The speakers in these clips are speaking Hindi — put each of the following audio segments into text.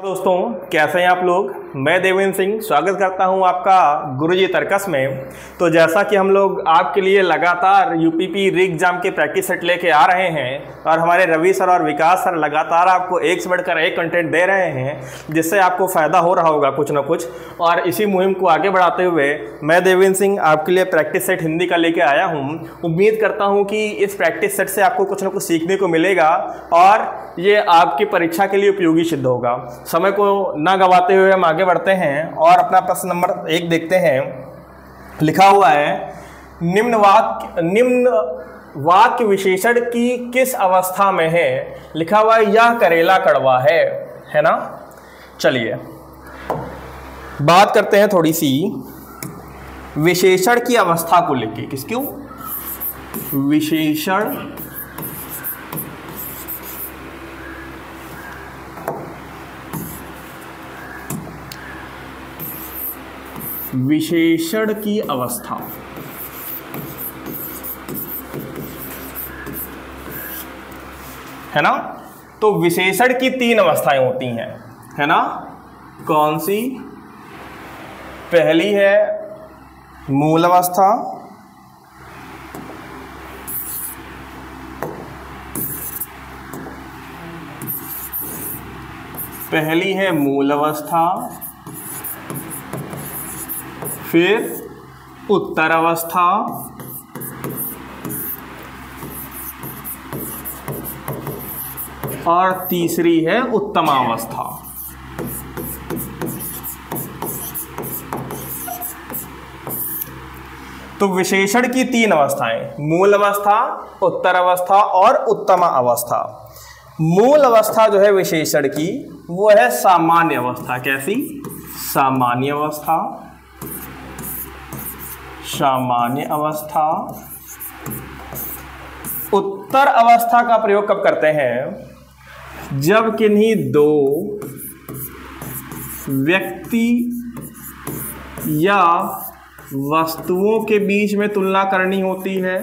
दोस्तों, कैसे हैं आप लोग। मैं देवेंद्र सिंह स्वागत करता हूं आपका गुरुजी तर्कस में। तो जैसा कि हम लोग आपके लिए लगातार यूपीपी री एग्जाम के प्रैक्टिस सेट लेके आ रहे हैं और हमारे रवि सर और विकास सर लगातार आपको एक से बढ़कर एक कंटेंट दे रहे हैं, जिससे आपको फ़ायदा हो रहा होगा कुछ ना कुछ। और इसी मुहिम को आगे बढ़ाते हुए मैं देवेंद्र सिंह आपके लिए प्रैक्टिस सेट हिंदी का लेके आया हूँ। उम्मीद करता हूँ कि इस प्रैक्टिस सेट से आपको कुछ ना कुछ सीखने को मिलेगा और ये आपकी परीक्षा के लिए उपयोगी सिद्ध होगा। समय को ना गवाते हुए हम आगे बढ़ते हैं और अपना प्रश्न नंबर 1 देखते हैं। लिखा हुआ है, निम्न वाक्य विशेषण की किस अवस्था में है। लिखा हुआ है यह करेला कड़वा है ना। चलिए बात करते हैं थोड़ी सी विशेषण की अवस्था को लेके। किसकी विशेषण विशेषण की अवस्था है ना। तो विशेषण की 3 अवस्थाएं होती हैं, है ना। कौन सी? पहली है मूल अवस्था, पहली है मूल अवस्था, फिर उत्तर अवस्था, और तीसरी है उत्तमावस्था। तो विशेषण की 3 अवस्थाएं, मूल अवस्था, उत्तर अवस्था और उत्तम अवस्था। मूल अवस्था जो है विशेषण की, वो है सामान्य अवस्था। कैसी? सामान्य अवस्था। सामान्य अवस्था। उत्तर अवस्था का प्रयोग कब करते हैं? जब किन्हीं 2 व्यक्ति या वस्तुओं के बीच में तुलना करनी होती है,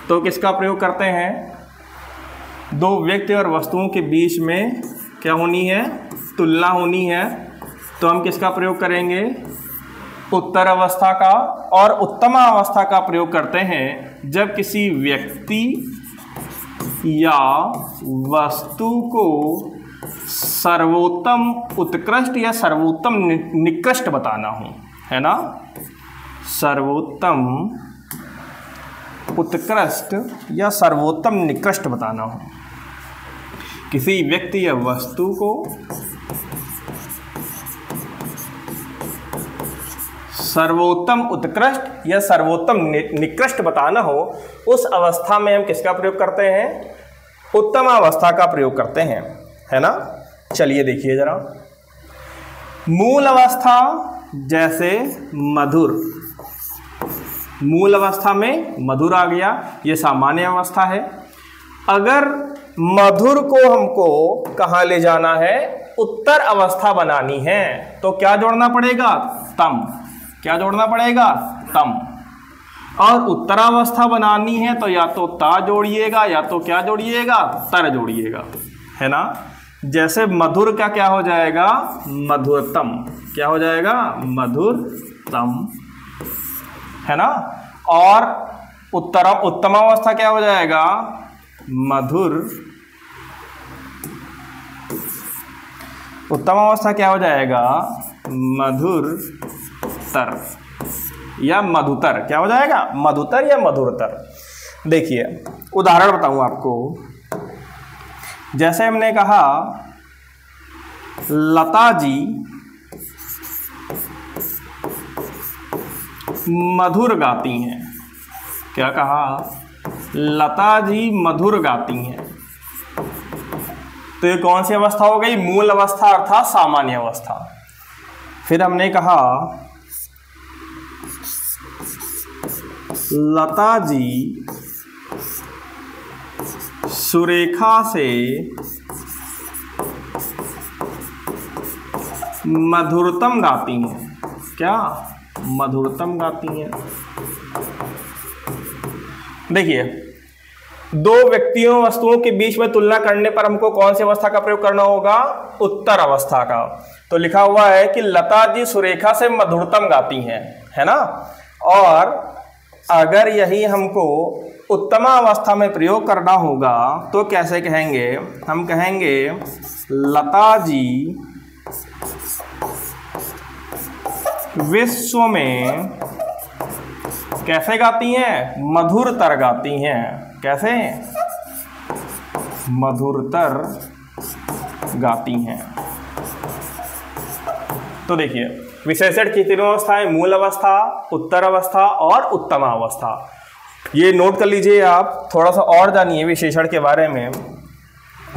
तो किसका प्रयोग करते हैं? 2 व्यक्ति और वस्तुओं के बीच में क्या होनी है? तुलना होनी है। तो हम किसका प्रयोग करेंगे? उत्तर अवस्था का। और उत्तम अवस्था का प्रयोग करते हैं जब किसी व्यक्ति या वस्तु को सर्वोत्तम उत्कृष्ट या सर्वोत्तम निकृष्ट बताना हो, है ना। सर्वोत्तम उत्कृष्ट या सर्वोत्तम निकृष्ट बताना हो। किसी व्यक्ति या वस्तु को सर्वोत्तम उत्कृष्ट या सर्वोत्तम निकृष्ट बताना हो, उस अवस्था में हम किसका प्रयोग करते हैं? उत्तम अवस्था का प्रयोग करते हैं, है ना। चलिए देखिए जरा। मूल अवस्था जैसे मधुर, मूल अवस्था में मधुर आ गया, ये सामान्य अवस्था है। अगर मधुर को हमको कहाँ ले जाना है? उत्तर अवस्था बनानी है, तो क्या जोड़ना पड़ेगा? तम। क्या जोड़ना पड़ेगा? तम। और उत्तरावस्था बनानी है तो या तो ता जोड़िएगा या तो क्या जोड़िएगा? तर जोड़िएगा, है ना। जैसे मधुर का क्या हो जाएगा? मधुरतम। क्या हो जाएगा? मधुरतम, है ना। और उत्तमावस्था क्या हो जाएगा? मधुर। उत्तमावस्था क्या हो जाएगा? मधुर तर या मधुतर। क्या हो जाएगा? मधुतर या मधुरतर। देखिए उदाहरण बताऊं आपको। जैसे हमने कहा लता जी मधुर गाती हैं। क्या कहा? लता जी मधुर गाती हैं। तो ये कौन सी अवस्था हो गई? मूल अवस्था अर्थात सामान्य अवस्था। फिर हमने कहा लता जी सुरेखा से मधुरतम गाती हैं। क्या? मधुरतम गाती हैं। देखिए दो व्यक्तियों वस्तुओं के बीच में तुलना करने पर हमको कौन सी अवस्था का प्रयोग करना होगा? उत्तर अवस्था का। तो लिखा हुआ है कि लता जी सुरेखा से मधुरतम गाती हैं, है ना। और अगर यही हमको उत्तम अवस्था में प्रयोग करना होगा तो कैसे कहेंगे? हम कहेंगे लता जी विश्व में कैसे गाती हैं? मधुरतर गाती हैं। कैसे? मधुरतर गाती हैं। तो देखिए विशेषण की तीनों अवस्थाएं, मूल अवस्था, उत्तर अवस्था और उत्तम अवस्था। ये नोट कर लीजिए आप, थोड़ा सा और जानिए विशेषण के बारे में।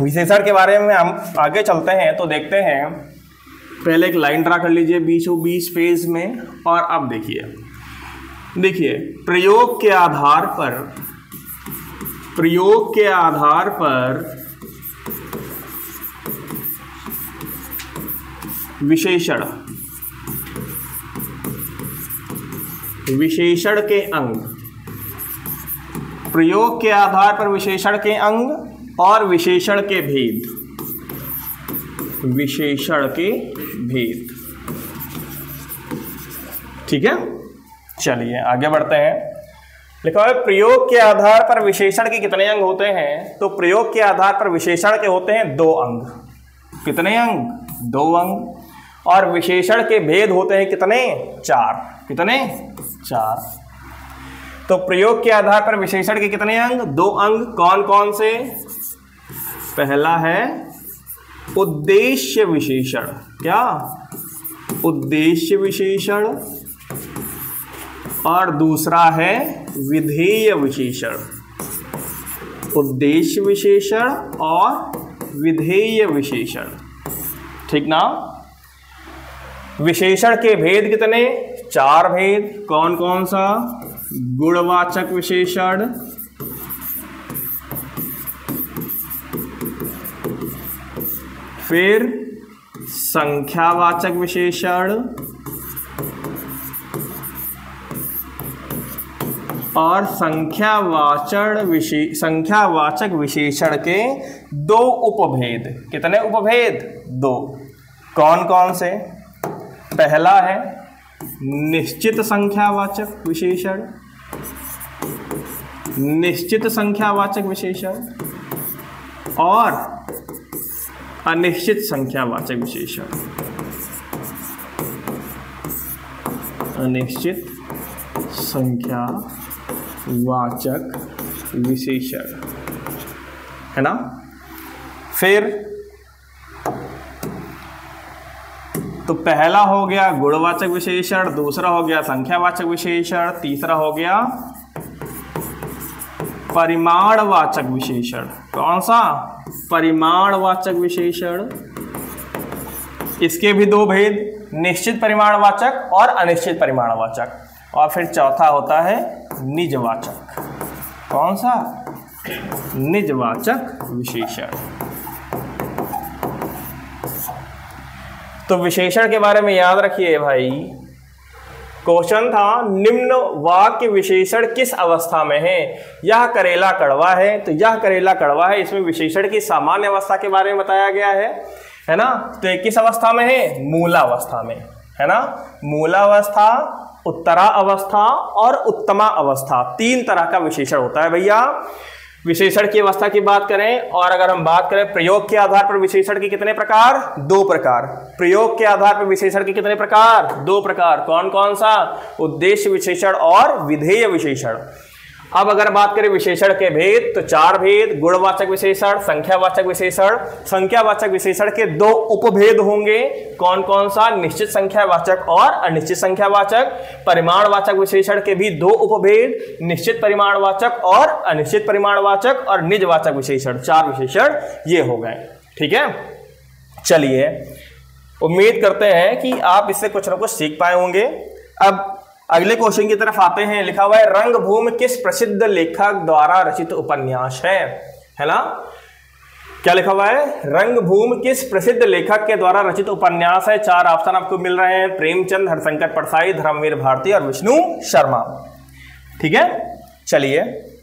विशेषण के बारे में हम आगे चलते हैं तो देखते हैं। पहले एक लाइन ड्रा कर लीजिए बीचों बीच पेज में, और अब देखिए प्रयोग के आधार पर विशेषण के अंग, प्रयोग के आधार पर विशेषण के अंग और विशेषण के भेद, ठीक है। चलिए आगे बढ़ते हैं। लिखा है प्रयोग के आधार पर विशेषण के कितने अंग होते हैं? तो प्रयोग के आधार पर विशेषण के होते हैं 2 अंग। कितने अंग? 2 अंग। और विशेषण के भेद होते हैं कितने? 4। कितने? 4। तो प्रयोग के आधार पर विशेषण के कितने अंग? 2 अंग। कौन कौन से? पहला है उद्देश्य विशेषण। क्या? उद्देश्य विशेषण। और दूसरा है विधेय विशेषण। उद्देश्य विशेषण और विधेय विशेषण, ठीक ना। विशेषण के भेद कितने? 4 भेद। कौन कौन सा? गुणवाचक विशेषण, फिर संख्यावाचक विशेषण और संख्यावाचक विशेषण के 2 उपभेद। कितने उपभेद? 2। कौन कौन से? पहला है निश्चित संख्यावाचक विशेषण, निश्चित संख्यावाचक विशेषण और अनिश्चित संख्यावाचक विशेषण। अनिश्चित संख्यावाचक विशेषण, है ना। फिर तो पहला हो गया गुणवाचक विशेषण, दूसरा हो गया संख्यावाचक विशेषण, तीसरा हो गया परिमाणवाचक विशेषण। कौन सा? परिमाणवाचक विशेषण। इसके भी 2 भेद, निश्चित परिमाणवाचक और अनिश्चित परिमाणवाचक। और फिर चौथा होता है निजवाचक। कौन सा? निजवाचक विशेषण। तो विशेषण के बारे में याद रखिए भाई, क्वेश्चन था निम्न वाक्य विशेषण किस अवस्था में है? यह करेला कड़वा है, तो यह करेला कड़वा है, इसमें विशेषण की सामान्य अवस्था के बारे में बताया गया है ना। तो ये किस अवस्था में है? मूलावस्था में, है ना। मूलावस्था, उत्तरा अवस्था और उत्तमा अवस्था, 3 तरह का विशेषण होता है भैया। विशेषण की अवस्था की बात करें, और अगर हम बात करें प्रयोग के आधार पर विशेषण के कितने प्रकार? 2 प्रकार। प्रयोग के आधार पर विशेषण के कितने प्रकार? 2 प्रकार। कौन कौन सा? उद्देश्य विशेषण और विधेय विशेषण। अब अगर बात करें विशेषण के भेद तो 4 भेद, गुणवाचक विशेषण, संख्यावाचक विशेषण। संख्यावाचक विशेषण के 2 उपभेद होंगे। कौन कौन सा? निश्चित संख्यावाचक और अनिश्चित संख्यावाचक। परिमाणवाचक विशेषण के भी 2 उपभेद, निश्चित परिमाणवाचक और अनिश्चित परिमाणवाचक, और निजवाचक विशेषण। 4 विशेषण ये हो गए, ठीक है। चलिए उम्मीद करते हैं कि आप इससे कुछ ना कुछ सीख पाए होंगे। अब अगले क्वेश्चन की तरफ आते हैं। लिखा हुआ है रंगभूमि किस प्रसिद्ध लेखक द्वारा रचित उपन्यास है ना। क्या लिखा हुआ है? रंगभूमि किस प्रसिद्ध लेखक के द्वारा रचित उपन्यास है। 4 ऑप्शन आपको मिल रहे हैं, प्रेमचंद, हरिशंकर परसाई, धर्मवीर भारती और विष्णु शर्मा, ठीक है। चलिए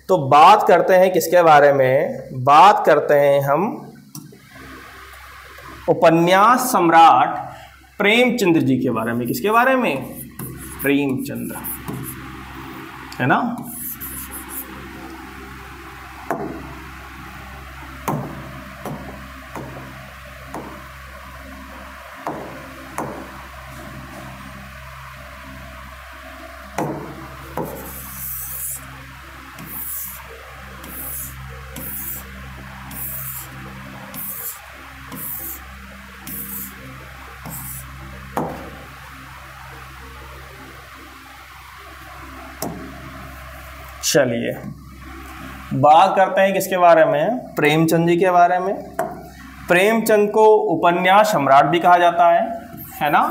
तो बात करते हैं किसके बारे में, बात करते हैं हम उपन्यास सम्राट प्रेमचंद्र जी के बारे में। किसके बारे में? प्रेमचंद्र, है ना। चलिए बात करते हैं किसके बारे में, प्रेमचंद जी के बारे में। प्रेमचंद को उपन्यास सम्राट भी कहा जाता है ना।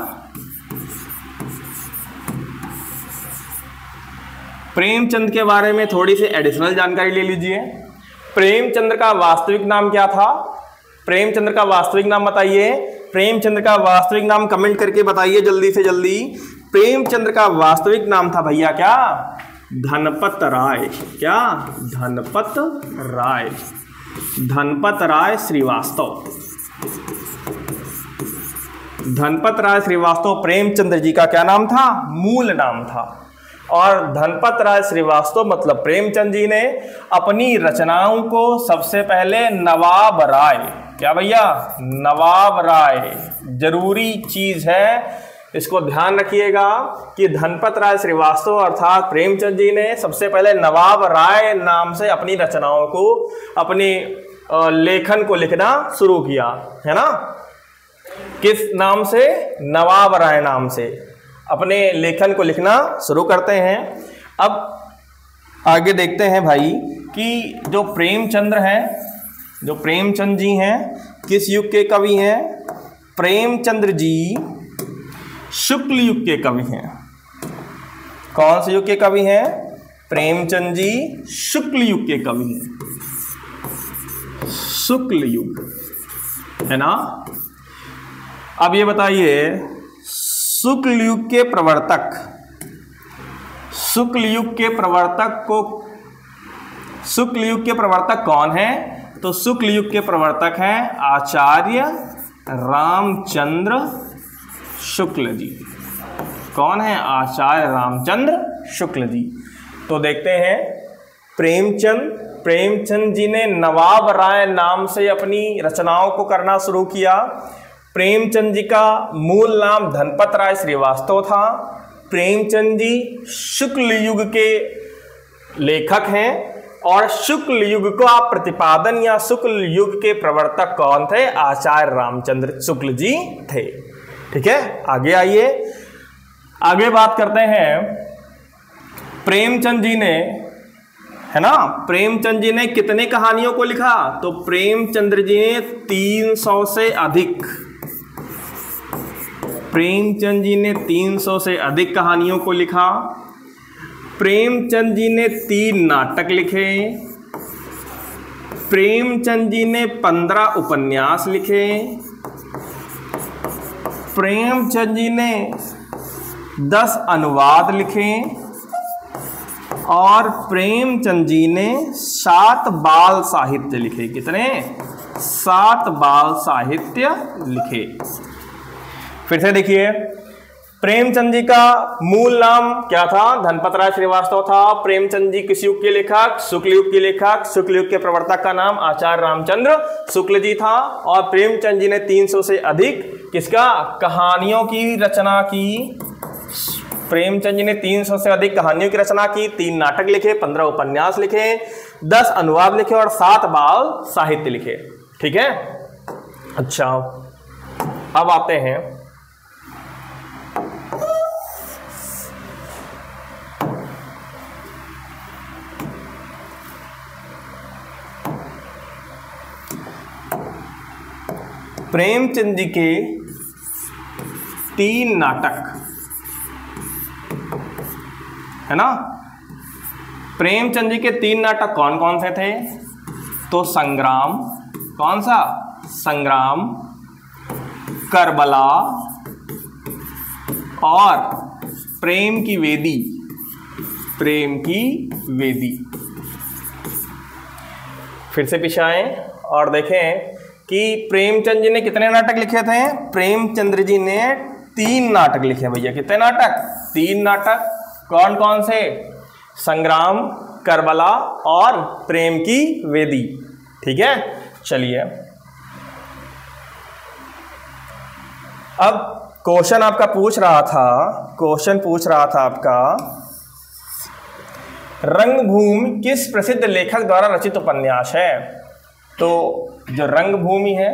प्रेमचंद के बारे में थोड़ी सी एडिशनल जानकारी ले लीजिए। प्रेमचंद्र का वास्तविक नाम क्या था? प्रेमचंद्र का वास्तविक नाम बताइए। प्रेमचंद्र का वास्तविक नाम कमेंट करके बताइए जल्दी से जल्दी। प्रेमचंद्र का वास्तविक नाम था भैया क्या? धनपत राय। क्या? धनपत राय। धनपत राय श्रीवास्तव। धनपत राय श्रीवास्तव प्रेमचंद्र जी का क्या नाम था? मूल नाम था। और धनपत राय श्रीवास्तव मतलब प्रेमचंद जी ने अपनी रचनाओं को सबसे पहले नवाब राय, क्या भैया? नवाब राय, जरूरी चीज है, इसको ध्यान रखिएगा कि धनपत राय श्रीवास्तव अर्थात प्रेमचंद जी ने सबसे पहले नवाब राय नाम से अपनी रचनाओं को, अपने लेखन को लिखना शुरू किया, है ना। किस नाम से? नवाब राय नाम से अपने लेखन को लिखना शुरू करते हैं। अब आगे देखते हैं भाई कि जो प्रेमचंद्र हैं, जो प्रेमचंद जी हैं, किस युग के कवि हैं? प्रेमचंद्र जी शुक्ल युग के कवि हैं। कौन से युग के कवि हैं? प्रेमचंद जी शुक्ल युग के कवि हैं। शुक्ल युग, है ना। अब ये बताइए शुक्ल युग के प्रवर्तक, शुक्ल युग के प्रवर्तक को, शुक्ल युग के प्रवर्तक कौन है? तो शुक्ल युग के प्रवर्तक हैं आचार्य रामचंद्र शुक्ल जी। कौन है? आचार्य रामचंद्र शुक्ल जी। तो देखते हैं प्रेमचंद जी ने नवाब राय नाम से अपनी रचनाओं को करना शुरू किया। प्रेमचंद जी का मूल नाम धनपत राय श्रीवास्तव था। प्रेमचंद जी शुक्ल युग के लेखक हैं और शुक्ल युग का प्रतिपादन या शुक्ल युग के प्रवर्तक कौन थे? आचार्य रामचंद्र शुक्ल जी थे। ठीक है, आगे आइए, आगे बात करते हैं। प्रेमचंद जी ने, है ना, प्रेमचंद जी ने कितने कहानियों को लिखा? तो प्रेमचंद्र जी ने 300 से अधिक, प्रेमचंद जी ने 300 से अधिक कहानियों को लिखा। प्रेमचंद जी ने 3 नाटक लिखे। प्रेमचंद जी ने 15 उपन्यास लिखे। प्रेमचंद जी ने 10 अनुवाद लिखे और प्रेमचंद जी ने 7 बाल साहित्य लिखे। कितने? 7 बाल साहित्य लिखे। फिर से देखिए, प्रेमचंद जी का मूल नाम क्या था? धनपत राय श्रीवास्तव था। प्रेमचंद जी किस युग के लेखक? शुक्ल युग के लेखक। शुक्ल युग के प्रवर्तक का नाम आचार्य रामचंद्र शुक्ल जी था। और प्रेमचंद जी ने 300 से अधिक किसका? कहानियों की रचना की। प्रेमचंद जी ने 300 से अधिक कहानियों की रचना की, 3 नाटक लिखे, 15 उपन्यास लिखे, 10 अनुवाद लिखे और 7 बाल साहित्य लिखे। ठीक है, अच्छा अब आते हैं प्रेमचंद जी के 3 नाटक, है ना। प्रेमचंद जी के 3 नाटक कौन कौन से थे? तो संग्राम, कौन सा? संग्राम, करबला और प्रेम की वेदी। प्रेम की वेदी, फिर से पीछे आए और देखें कि प्रेमचंद जी ने कितने नाटक लिखे थे। प्रेमचंद्र जी ने 3 नाटक लिखे भैया। कितने नाटक? 3 नाटक। कौन कौन से? संग्राम, करबला और प्रेम की वेदी। ठीक है, चलिए अब क्वेश्चन आपका पूछ रहा था आपका रंगभूमि किस प्रसिद्ध लेखक द्वारा रचित उपन्यास है। तो जो रंगभूमि है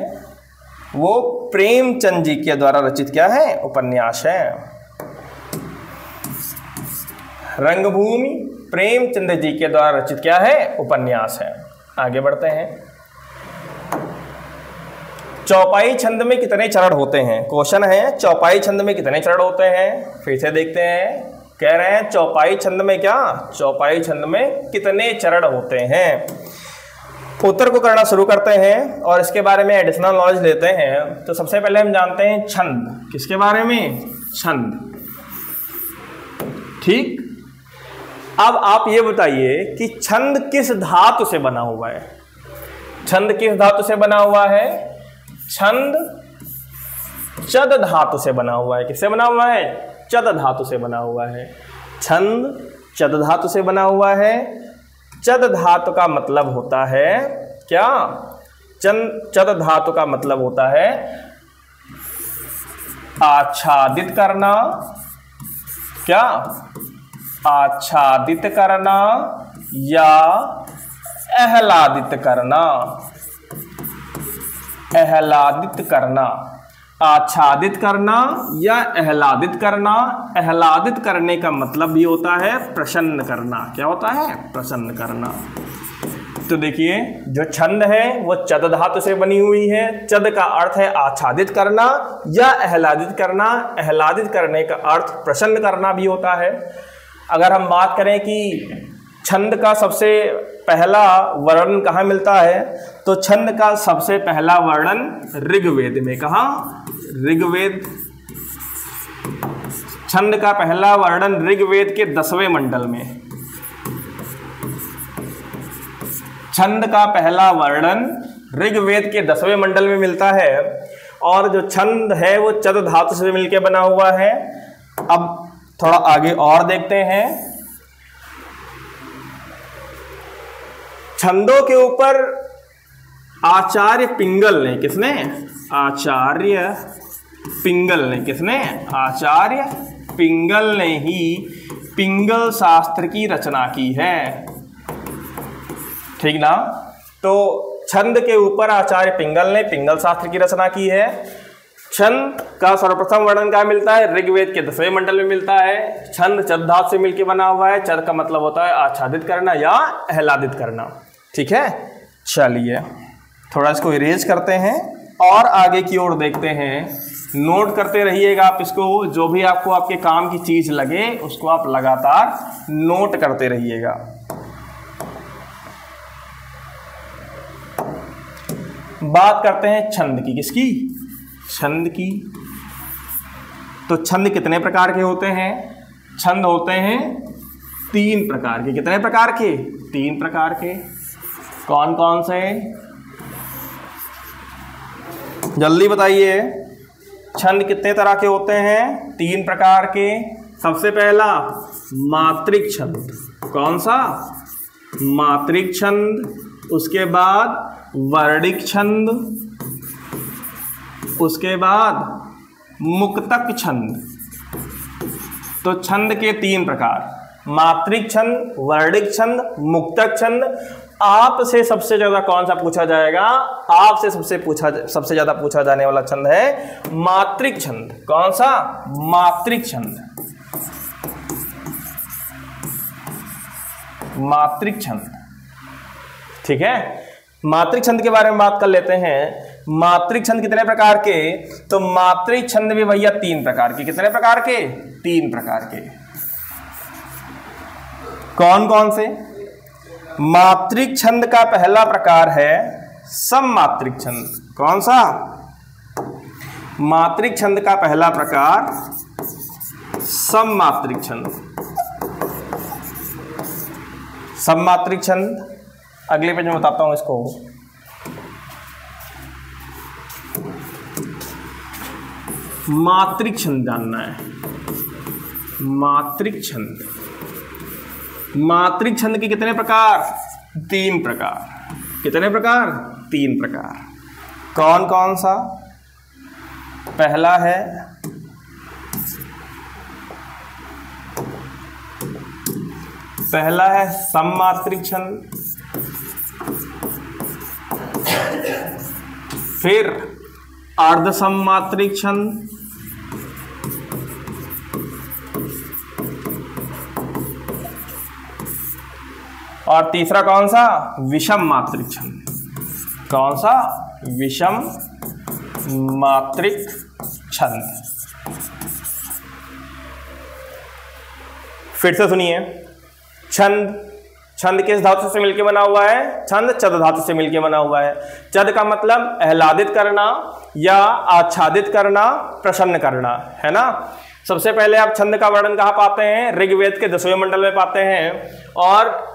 वो प्रेमचंद जी के द्वारा रचित क्या है? उपन्यास है। रंगभूमि प्रेमचंद जी के द्वारा रचित क्या है? उपन्यास है। आगे बढ़ते हैं। चौपाई छंद में कितने चरण होते हैं? क्वेश्चन है चौपाई छंद में कितने चरण होते हैं। फिर से देखते हैं, कह रहे हैं चौपाई छंद में क्या? चौपाई छंद में कितने चरण होते हैं। उत्तर को करना शुरू करते हैं और इसके बारे में एडिशनल नॉलेज लेते हैं। तो सबसे पहले हम जानते हैं छंद। किसके बारे में? छंद। ठीक, अब आप ये बताइए कि छंद किस धातु से बना हुआ है। छंद किस धातु से बना हुआ है? छंद चद धातु से बना हुआ है। किससे बना हुआ है? चद धातु से बना हुआ है। छंद चद धातु से बना हुआ है। चद धातु का मतलब होता है क्या? चद धातु का मतलब होता है आच्छादित करना। क्या? आच्छादित करना या आह्लादित करना। आह्लादित करना, आच्छादित करना या आह्लादित करना। आह्लादित करने का मतलब भी होता है प्रसन्न करना। क्या होता है? प्रसन्न करना। तो देखिए जो छंद है वो चद धातु से बनी हुई है। चद का अर्थ है आच्छादित करना या आह्लादित करना। आह्लादित करने का अर्थ प्रसन्न करना भी होता है। अगर हम बात करें कि छंद का सबसे पहला वर्णन कहाँ मिलता है, तो छंद का सबसे पहला वर्णन ऋग्वेद में। कहाँ? ऋग्वेद। छंद का पहला वर्णन ऋग्वेद के 10वें मंडल में। छंद का पहला वर्णन ऋग्वेद के 10वें मंडल में मिलता है। और जो छंद है वो चद धातु से मिलकर बना हुआ है। अब थोड़ा आगे और देखते हैं। छंदों के ऊपर आचार्य पिंगल ने, किसने? आचार्य पिंगल ने। किसने? आचार्य पिंगल ने ही पिंगल शास्त्र की रचना की है। ठीक ना? तो छंद के ऊपर आचार्य पिंगल ने पिंगल शास्त्र की रचना की है। छंद का सर्वप्रथम वर्णन क्या मिलता है? ऋग्वेद के 10वें मंडल में मिलता है। छंद चद धातु से मिलकर बना हुआ है। चद का मतलब होता है आच्छादित करना या आह्लादित करना। ठीक है, चलिए थोड़ा इसको इरेज करते हैं और आगे की ओर देखते हैं। नोट करते रहिएगा आप इसको। जो भी आपको आपके काम की चीज लगे उसको आप लगातार नोट करते रहिएगा। बात करते हैं छंद की। किसकी? छंद की। तो छंद कितने प्रकार के होते हैं? छंद होते हैं 3 प्रकार के। कितने प्रकार के? 3 प्रकार के। कौन कौन से? जल्दी बताइए। छंद कितने तरह के होते हैं? 3 प्रकार के। सबसे पहला मात्रिक छंद। कौन सा? मात्रिक छंद। उसके बाद वर्णिक छंद। उसके बाद मुक्तक छंद। तो छंद के 3 प्रकार, मात्रिक छंद, वर्णिक छंद, मुक्तक छंद। आपसे सबसे ज्यादा कौन सा पूछा जाएगा? आपसे सबसे ज्यादा पूछा जाने वाला छंद है मात्रिक छंद। कौन सा? मात्रिक छंद। मात्रिक छंद। ठीक है, मात्रिक छंद के बारे में बात कर लेते हैं। मात्रिक छंद कितने प्रकार के? तो मात्रिक छंद भी भैया 3 प्रकार के। कितने प्रकार के? 3 प्रकार के। कौन कौन से? मात्रिक छंद का पहला प्रकार है सममात्रिक छंद। कौन सा? मात्रिक छंद का पहला प्रकार सममात्रिक छंद। सममात्रिक छंद। अगले पेज में बताता हूं इसको। मात्रिक छंद जानना है। मात्रिक छंद, मात्रिक छंद के कितने प्रकार? 3 प्रकार। कितने प्रकार? 3 प्रकार। कौन कौन सा? पहला है सममात्रिक छंद, फिर अर्ध सममात्रिक छंद, और तीसरा कौन सा? विषम मात्रिक छंद। कौन सा? विषम मात्रिक छंद। फिर से सुनिए। छंद, छंद किस धातु से मिलकर बना हुआ है? छंद चद धातु से मिलकर बना हुआ है। चद का मतलब आह्लादित करना या आच्छादित करना, प्रसन्न करना, है ना। सबसे पहले आप छंद का वर्णन कहाँ पाते हैं? ऋग्वेद के 10वें मंडल में पाते हैं। और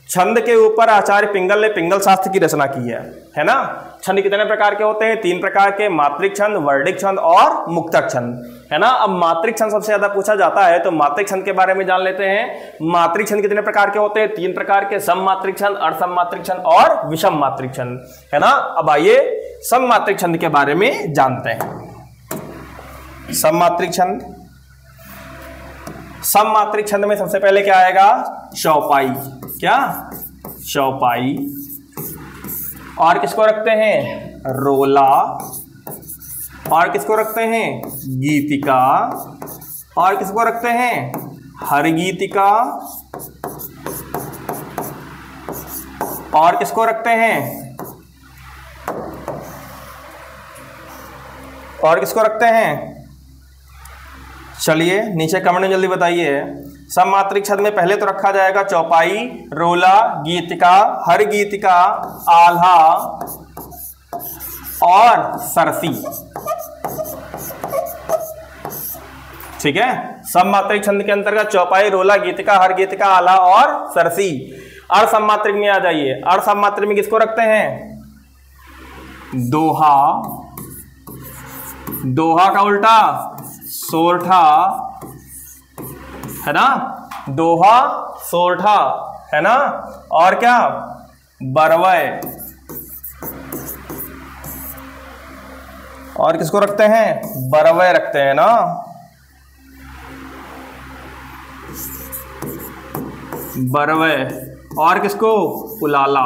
छंद के ऊपर आचार्य पिंगल ने पिंगल शास्त्र की रचना की है ना। छंद कितने प्रकार के होते हैं? 3 प्रकार के, मात्रिक छंद, वर्णिक छंद और मुक्तक छंद, है ना। अब मात्रिक छंद सबसे ज्यादा पूछा जाता है, तो मात्रिक छंद के बारे में जान लेते हैं। मात्रिक छंद कितने प्रकार के होते हैं? 3 प्रकार के, सम मात्रिक छंद, अर्धसम मात्रिक छंद और विषम मात्रिक छंद, है ना। अब आइए सम मात्रिक छंद के बारे में जानते हैं। सम मात्रिक छंद, सम मात्रिक छंद में सबसे पहले क्या आएगा? चौपाई। क्या? चौपाई। और किसको रखते हैं? रोला। और किसको रखते हैं? गीतिका। और किसको रखते हैं? हर गीतिका। और किसको रखते हैं? और किसको रखते हैं? चलिए नीचे कमेंट में जल्दी बताइए। सममात्रिक छंद में पहले तो रखा जाएगा चौपाई, रोला, गीतिका, हर गीतिका, आल्हा और सरसी। ठीक है। सममात्रिक छंद के अंतर्गत चौपाई, रोला, गीतिका, हर गीतिका, आल्हा और सरसी। अर्ध सममात्रिक में आ जाइए। अर्ध सममात्रिक में किसको रखते हैं? दोहा। दोहा का उल्टा सोरठा, है ना। दोहा, सोरठा, है ना। और क्या? बरवय। और किसको रखते हैं? बरवय रखते हैं ना। बरवय। और किसको? उलाला।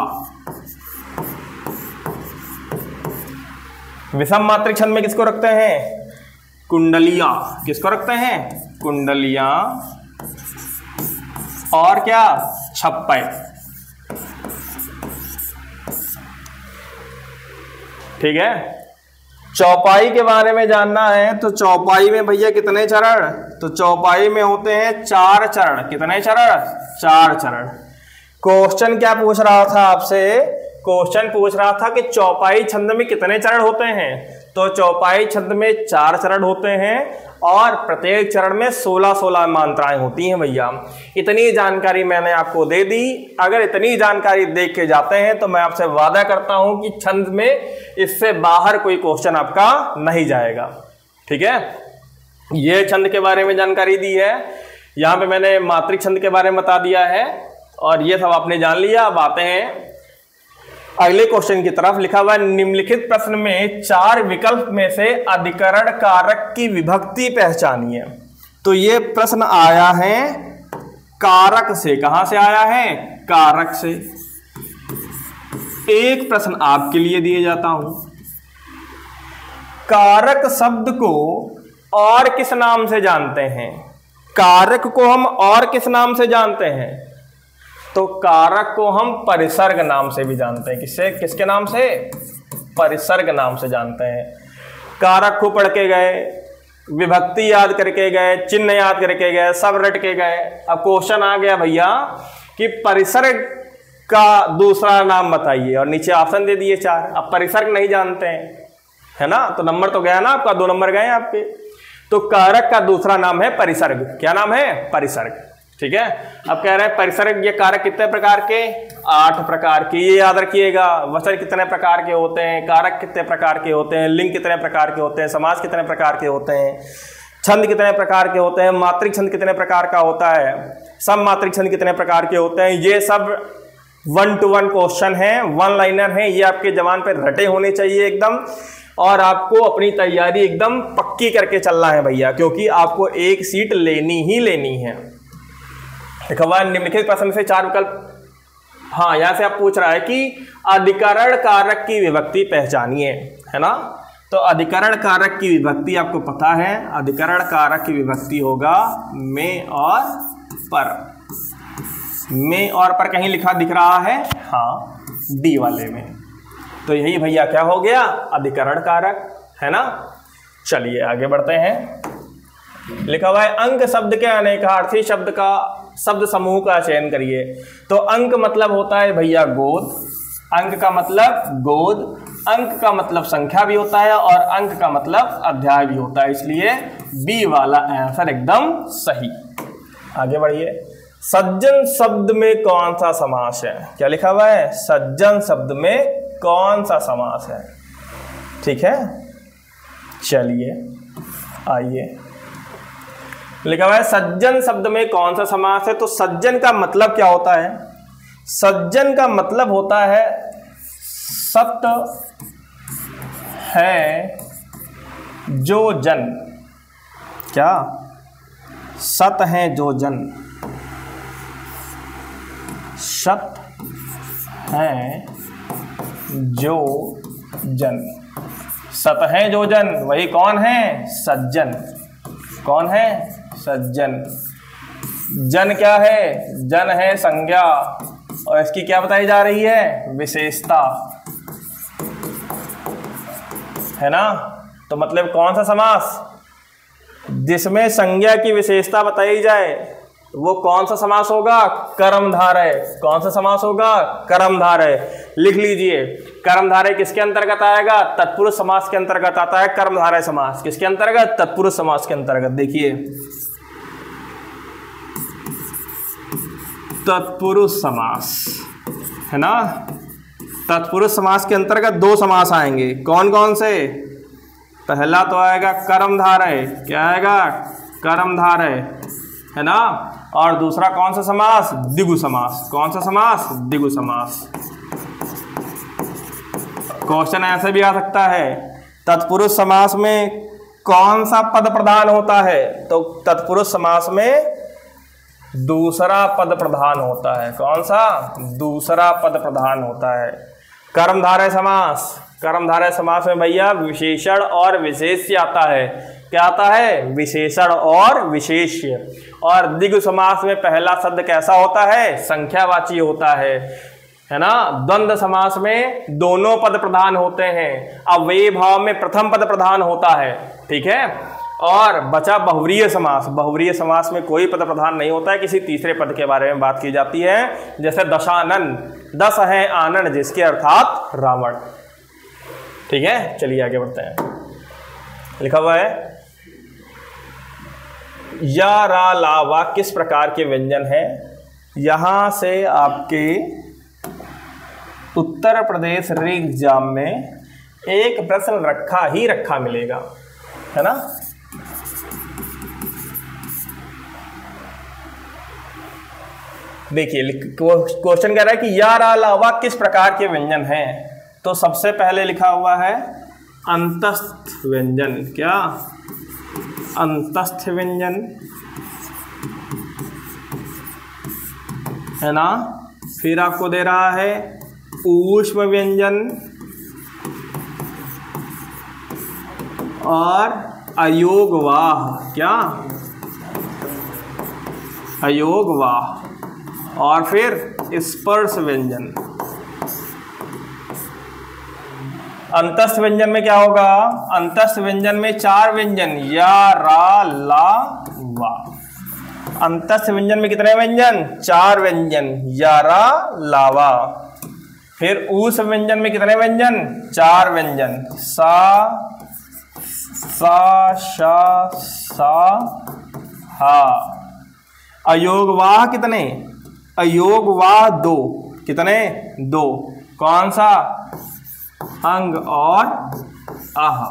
विषम मात्रिक छंद में किसको रखते हैं? कुंडलिया। किसको रखते हैं? कुंडलिया। और क्या? छप्पय। ठीक है। चौपाई के बारे में जानना है तो चौपाई में भैया कितने चरण? तो चौपाई में होते हैं 4 चरण। कितने चरण? 4 चरण। क्वेश्चन क्या पूछ रहा था आपसे? क्वेश्चन पूछ रहा था कि चौपाई छंद में कितने चरण होते हैं। तो चौपाई छंद में 4 चरण होते हैं और प्रत्येक चरण में 16-16 मात्राएं होती हैं भैया। इतनी जानकारी मैंने आपको दे दी। अगर इतनी जानकारी देख के जाते हैं तो मैं आपसे वादा करता हूं कि छंद में इससे बाहर कोई क्वेश्चन आपका नहीं जाएगा। ठीक है। ये छंद के बारे में जानकारी दी है। यहाँ पे मैंने मात्रिक छंद के बारे में बता दिया है और ये सब आपने जान लिया। अब आते हैं अगले क्वेश्चन की तरफ। लिखा हुआ निम्नलिखित प्रश्न में 4 विकल्प में से अधिकरण कारक की विभक्ति पहचानिए। तो ये प्रश्न आया है कारक से। कहां से आया है? कारक से। एक प्रश्न आपके लिए दिए जाता हूं। कारक शब्द को और किस नाम से जानते हैं? कारक को हम और किस नाम से जानते हैं? तो कारक को हम परिसर्ग नाम से भी जानते हैं। किससे? किसके नाम से? परिसर्ग नाम से जानते हैं। कारक को पढ़ के गए, विभक्ति याद करके गए, चिन्ह याद करके गए, सब रट के गए। अब क्वेश्चन आ गया भैया कि परिसर्ग का दूसरा नाम बताइए और नीचे ऑप्शन दे दिए 4। अब परिसर्ग नहीं जानते हैं, है ना। तो नंबर तो गया ना आपका, 2 नंबर गए आपके। तो कारक का दूसरा नाम है परिसर्ग। क्या नाम है? परिसर्ग। ठीक है। अब कह रहे हैं परिसर्ग कारक कितने प्रकार के, 8 प्रकार के। ये याद रखिएगा, वचन कितने प्रकार के होते हैं, कारक कितने प्रकार के होते हैं, लिंग कितने प्रकार के होते हैं, समास कितने प्रकार के होते हैं, छंद कितने प्रकार के होते हैं, मात्रिक छंद कितने प्रकार का होता है, सम मात्रिक छंद कितने प्रकार के होते हैं। ये सब 1 to 1 क्वेश्चन है, 1 लाइनर है। ये आपके जबान पे रटे होने चाहिए एकदम, और आपको अपनी तैयारी एकदम पक्की करके चलना है भैया, क्योंकि आपको एक सीट लेनी ही लेनी है। देखो निम्नलिखित प्रश्न से 4 विकल्प, हाँ यहां से आप पूछ रहा है कि अधिकरण कारक की विभक्ति पहचानिए, है ना। तो अधिकरण कारक की विभक्ति आपको पता है, अधिकरण कारक की विभक्ति होगा में और पर। में और पर कहीं लिखा दिख रहा है, हाँ डी वाले में। तो यही भैया क्या हो गया, अधिकरण कारक, है ना। चलिए आगे बढ़ते हैं। लिखा हुआ है अंक शब्द के अनेकार्थी शब्द का शब्द समूह का चयन करिए। तो अंक मतलब होता है भैया गोद, अंक का मतलब गोद, अंक का मतलब संख्या भी होता है और अंक का मतलब अध्याय भी होता है, इसलिए बी वाला आंसर एकदम सही। आगे बढ़िए। सज्जन शब्द में कौन सा समास है, क्या लिखा हुआ है, सज्जन शब्द में कौन सा समास है, ठीक है। चलिए आइए, लिखा हुआ है सज्जन शब्द में कौन सा समास है। तो सज्जन का मतलब क्या होता है, सज्जन का मतलब होता है सत है जो जन, क्या, सत है जो जन, सत है जो जन, सत है जो जन, वही कौन है, सज्जन। कौन है, सज्जन। जन क्या है, जन है संज्ञा, और इसकी क्या बताई जा रही है, विशेषता, है ना। तो मतलब कौन सा समास, जिसमें संज्ञा की विशेषता बताई जाए वो कौन सा समास होगा, कर्मधारय। कौन सा समास होगा, कर्मधारय। लिख लीजिए, कर्मधारय किसके अंतर्गत आएगा, तत्पुरुष समास के अंतर्गत आता है कर्मधारय समास। किसके अंतर्गत, तत्पुरुष समास के अंतर्गत। देखिए तत्पुरुष समास, है ना। तत्पुरुष समास के अंतर्गत 2 समास आएंगे, कौन कौन से, पहला तो आएगा कर्मधारय, क्या आएगा, कर्मधारय, है ना। और दूसरा कौन सा समास, द्विगु समास। कौन सा समास, द्विगु समास। क्वेश्चन ऐसे भी आ सकता है, तत्पुरुष समास में कौन सा पद प्रधान होता है। तो तत्पुरुष समास में दूसरा पद प्रधान होता है। कौन सा, दूसरा पद प्रधान होता है। कर्मधारय समास, कर्मधारय समास में भैया विशेषण और विशेष्य आता है। क्या आता है, विशेषण और विशेष्य। और द्विगु समास में पहला शब्द कैसा होता है, संख्यावाची होता है ना। द्वंद्व समास में दोनों पद प्रधान होते हैं, अव्ययी भाव में प्रथम पद प्रधान होता है, ठीक है। और बचा बहुव्रीहि समास, बहुव्रीहि समास में कोई पद प्रधान नहीं होता है, किसी तीसरे पद के बारे में बात की जाती है। जैसे दशानन, 10 है आनंद जिसके अर्थात रावण, ठीक है। चलिए आगे बढ़ते हैं। लिखा हुआ है या रा ला वा किस प्रकार के व्यंजन है। यहां से आपके उत्तर प्रदेश रीग एग्जाम में एक प्रश्न रखा ही रखा मिलेगा, है ना। देखिए क्वेश्चन कह रहा है कि या रा ला वा किस प्रकार के व्यंजन हैं। तो सबसे पहले लिखा हुआ है अंतस्थ व्यंजन, क्या, अंतस्थ व्यंजन, है ना। फिर आपको दे रहा है ऊष्म व्यंजन और अयोगवाह, क्या, अयोगवाह, और फिर स्पर्श व्यंजन। अंतस्थ व्यंजन में क्या होगा, अंतस्थ व्यंजन में 4 व्यंजन, या रा ला वा। अंतस्थ व्यंजन में कितने व्यंजन, 4 व्यंजन, या रा ला वा। फिर ऊष्म व्यंजन में कितने व्यंजन, 4 व्यंजन, सा सा शा सा हा। अयोगवाह कितने? अयोगवाह 2, कितने? 2। कौन सा? अंग और आह।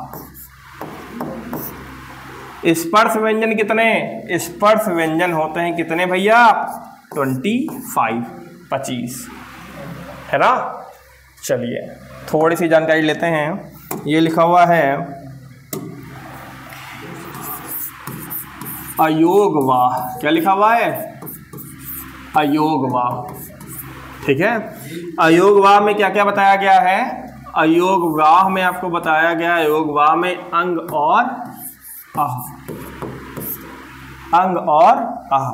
स्पर्श व्यंजन कितने? स्पर्श व्यंजन होते हैं कितने भैया? 25 है ना। चलिए थोड़ी सी जानकारी लेते हैं। ये लिखा हुआ है अयोगवाह। क्या लिखा हुआ है? अयोगवाह। ठीक है। अयोगवाह में क्या क्या बताया गया है? अयोगवाह में आपको बताया गया है, अयोगवाह में अंग और आह, अंग और आह।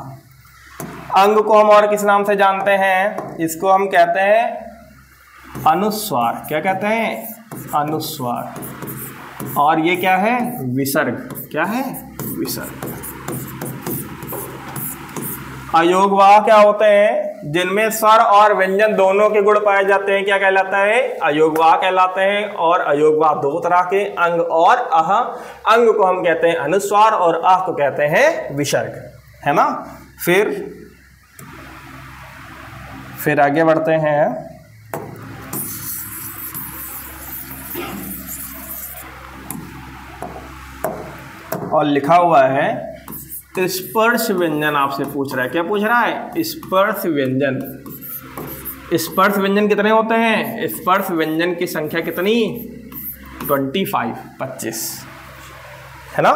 अंग को हम और किस नाम से जानते हैं? इसको हम कहते हैं अनुस्वार। क्या कहते हैं? अनुस्वार। और ये क्या है? विसर्ग। क्या है? विसर्ग। अयोगवाह क्या होते हैं? जिनमें स्वर और व्यंजन दोनों के गुण पाए जाते हैं। क्या कहलाता है? अयोगवाह कहलाते हैं। और अयोगवाह 2 तरह के, अंग और आह। अंग को हम कहते हैं अनुस्वार और आह को कहते हैं विसर्ग, है ना। फिर आगे बढ़ते हैं। और लिखा हुआ है स्पर्श व्यंजन। आपसे पूछ रहा है, क्या पूछ रहा है? स्पर्श व्यंजन। स्पर्श व्यंजन कितने होते हैं? स्पर्श व्यंजन की संख्या कितनी? 25 है ना।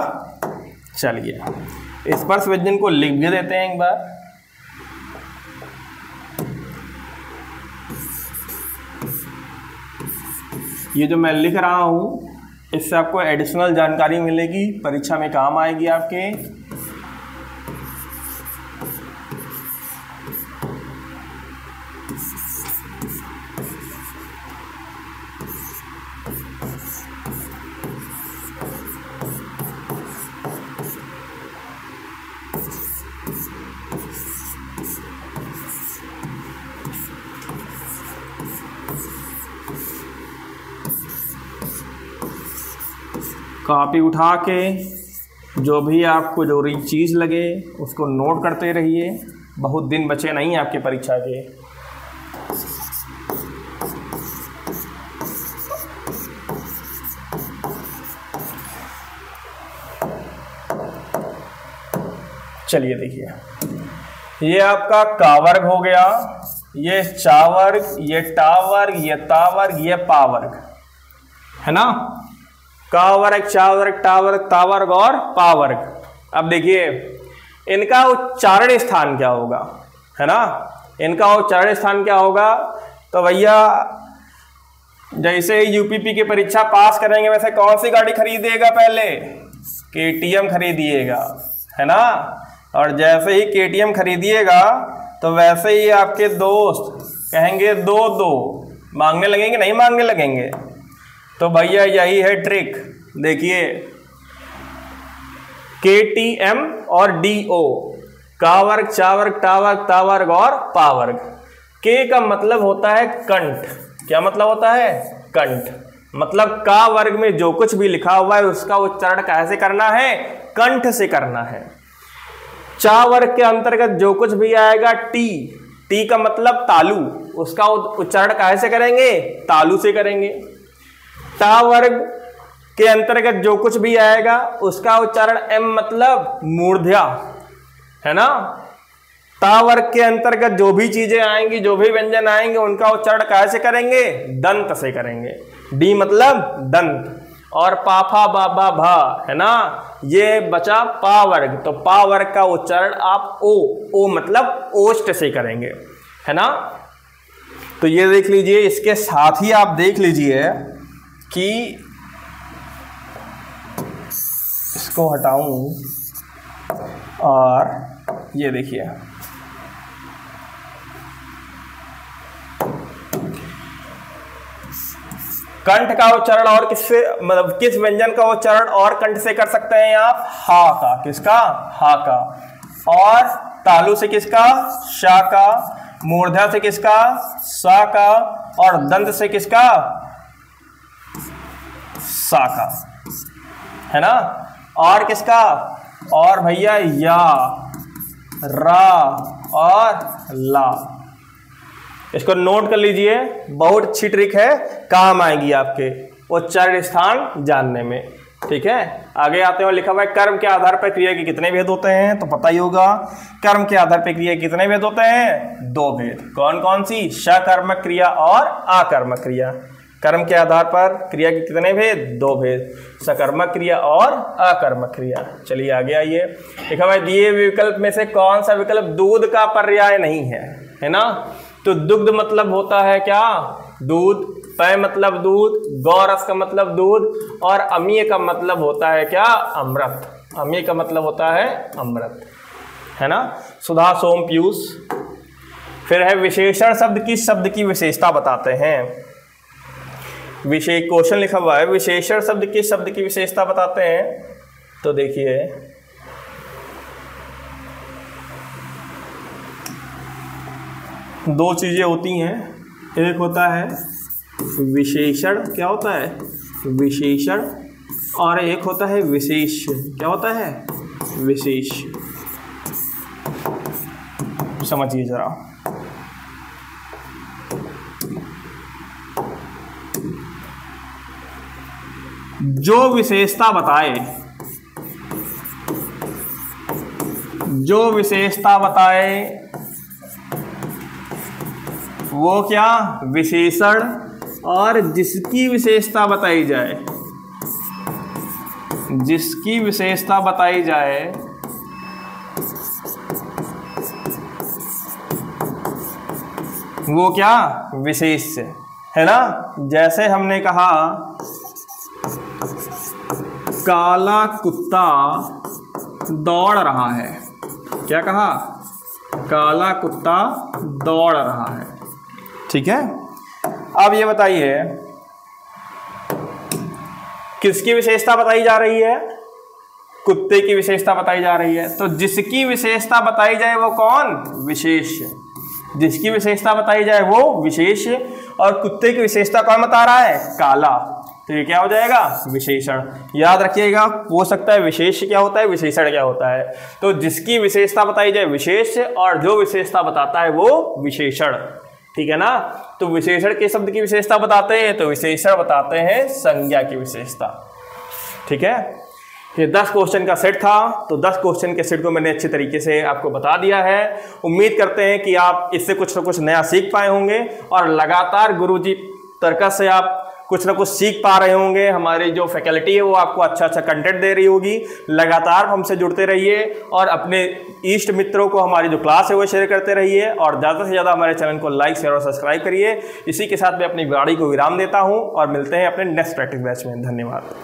चलिए स्पर्श व्यंजन को लिख भी देते हैं एक बार। ये जो मैं लिख रहा हूं इससे आपको एडिशनल जानकारी मिलेगी, परीक्षा में काम आएगी आपके। कॉपी उठा के जो भी आपको जरूरी चीज़ लगे उसको नोट करते रहिए। बहुत दिन बचे नहीं आपके परीक्षा के। चलिए देखिए, ये आपका का वर्ग हो गया, ये चा वर्ग, ये टा वर्ग, ये ता वर्ग, ये पा वर्ग, है ना। का वर्ग, चा वर्ग, टा वर्ग, ता वर्ग और पा वर्ग। अब देखिए इनका उच्चारण स्थान क्या होगा, है ना। इनका उच्चारण स्थान क्या होगा? तो भैया जैसे यूपीपी की परीक्षा पास करेंगे वैसे कौन सी गाड़ी खरीदिएगा? पहले केटीएम खरीदिएगा, है ना। और जैसे ही केटीएम खरीदिएगा तो वैसे ही आपके दोस्त कहेंगे दो दो, मांगने लगेंगे, नहीं मांगने लगेंगे। तो भैया यही है ट्रिक। देखिए KTM और DO, का वर्ग, चा वर्ग, टा वर्ग, ता वर्ग और पा वर्ग। के का मतलब होता है कंठ। क्या मतलब होता है? कंठ। मतलब का वर्ग में जो कुछ भी लिखा हुआ है उसका उच्चारण कैसे करना है? कंठ से करना है। चा वर्ग के अंतर्गत जो कुछ भी आएगा टी का मतलब तालु, उसका उच्चारण कैसे करेंगे? तालु से करेंगे। टा वर्ग के अंतर्गत जो कुछ भी आएगा उसका उच्चारण एम मतलब मूर्ध्या, है ना। ता वर्ग के अंतर्गत जो भी चीजें आएंगी, जो भी व्यंजन आएंगे उनका उच्चारण कैसे करेंगे? दंत से करेंगे। डी मतलब दंत। और पाफा बाबा भा, है ना, ये बचा पा वर्ग। तो पा वर्ग का उच्चारण आप ओ मतलब ओष्ठ से करेंगे, है ना। तो ये देख लीजिए, इसके साथ ही आप देख लीजिए कि इसको हटाऊं और ये देखिए कंठ का उच्चारण और किससे, मतलब किस व्यंजन का उच्चारण और कंठ से कर सकते हैं आप? हा का। किसका? हा का। और तालु से किसका? शा का। मूर्धा से किसका? सा का। और दंत से किसका? सा का, है ना। और किसका? और भैया या, रा और ला। इसको नोट कर लीजिए, बहुत अच्छी ट्रिक है, काम आएगी आपके उच्चारण स्थान जानने में। ठीक है, आगे आते हैं, लिखा हुआ है कर्म के आधार पर क्रिया के कितने भेद होते हैं, तो पता ही होगा कर्म के आधार पर क्रिया के कितने भेद होते हैं, 2 भेद। कौन कौन सी, सकर्मक क्रिया और आकर्मक क्रिया। कर्म के आधार पर क्रिया के कितने भेद, 2 भेद, सकर्मक क्रिया और आकर्मक क्रिया। चलिए आगे आइए, लिखा हुआ है दिए विकल्प में से कौन सा विकल्प दूध का पर्याय नहीं है ना। तो दुग्ध मतलब होता है क्या, दूध, पय मतलब दूध, गौरस का मतलब दूध, और अमीय का मतलब होता है क्या, अमृत। अमीय का मतलब होता है अमृत, है ना। सुधा, सोम, पीयूष। फिर है विशेषण शब्द किस शब्द की विशेषता बताते हैं। विशेष क्वेश्चन लिखा हुआ है, विशेषण शब्द किस शब्द की विशेषता बताते हैं। तो देखिए, दो चीजें होती हैं, एक होता है विशेषण, क्या होता है विशेषण, और एक होता है विशेष। क्या होता है विशेष। समझिए जरा, जो विशेषता बताए, जो विशेषता बताए वो क्या, विशेषण, और जिसकी विशेषता बताई जाए, जिसकी विशेषता बताई जाए वो क्या, विशेष्य, है ना। जैसे हमने कहा काला कुत्ता दौड़ रहा है, क्या कहा, काला कुत्ता दौड़ रहा है। ठीक है, अब ये बताइए किसकी विशेषता बताई जा रही है, कुत्ते की विशेषता बताई जा रही है। तो जिसकी विशेषता बताई जाए वो कौन, विशेष्य। जिसकी विशेषता बताई जाए वो विशेष्य, और कुत्ते की विशेषता कौन बता रहा है, काला। तो ये क्या हो जाएगा, विशेषण। याद रखिएगा, हो सकता है विशेष्य क्या होता है, विशेषण क्या होता है। तो जिसकी विशेषता बताई जाए विशेष्य, और जो विशेषता बताता है वो विशेषण। ठीक है ना। तो विशेषण के शब्द की विशेषता बताते हैं, तो विशेषण बताते हैं संज्ञा की विशेषता। ठीक है, ये 10 क्वेश्चन का सेट था, तो 10 क्वेश्चन के सेट को मैंने अच्छे तरीके से आपको बता दिया है। उम्मीद करते हैं कि आप इससे कुछ ना कुछ नया सीख पाए होंगे, और लगातार गुरुजी तर्कस से आप कुछ ना कुछ सीख पा रहे होंगे। हमारी जो फैकल्टी है वो आपको अच्छा अच्छा कंटेंट दे रही होगी। लगातार हमसे जुड़ते रहिए, और अपने इष्ट मित्रों को हमारी जो क्लास है वो शेयर करते रहिए, और ज़्यादा से ज़्यादा हमारे चैनल को लाइक, शेयर और सब्सक्राइब करिए। इसी के साथ मैं अपनी गाड़ी को विराम देता हूँ, और मिलते हैं अपने नेक्स्ट प्रैक्टिस बैच में। धन्यवाद।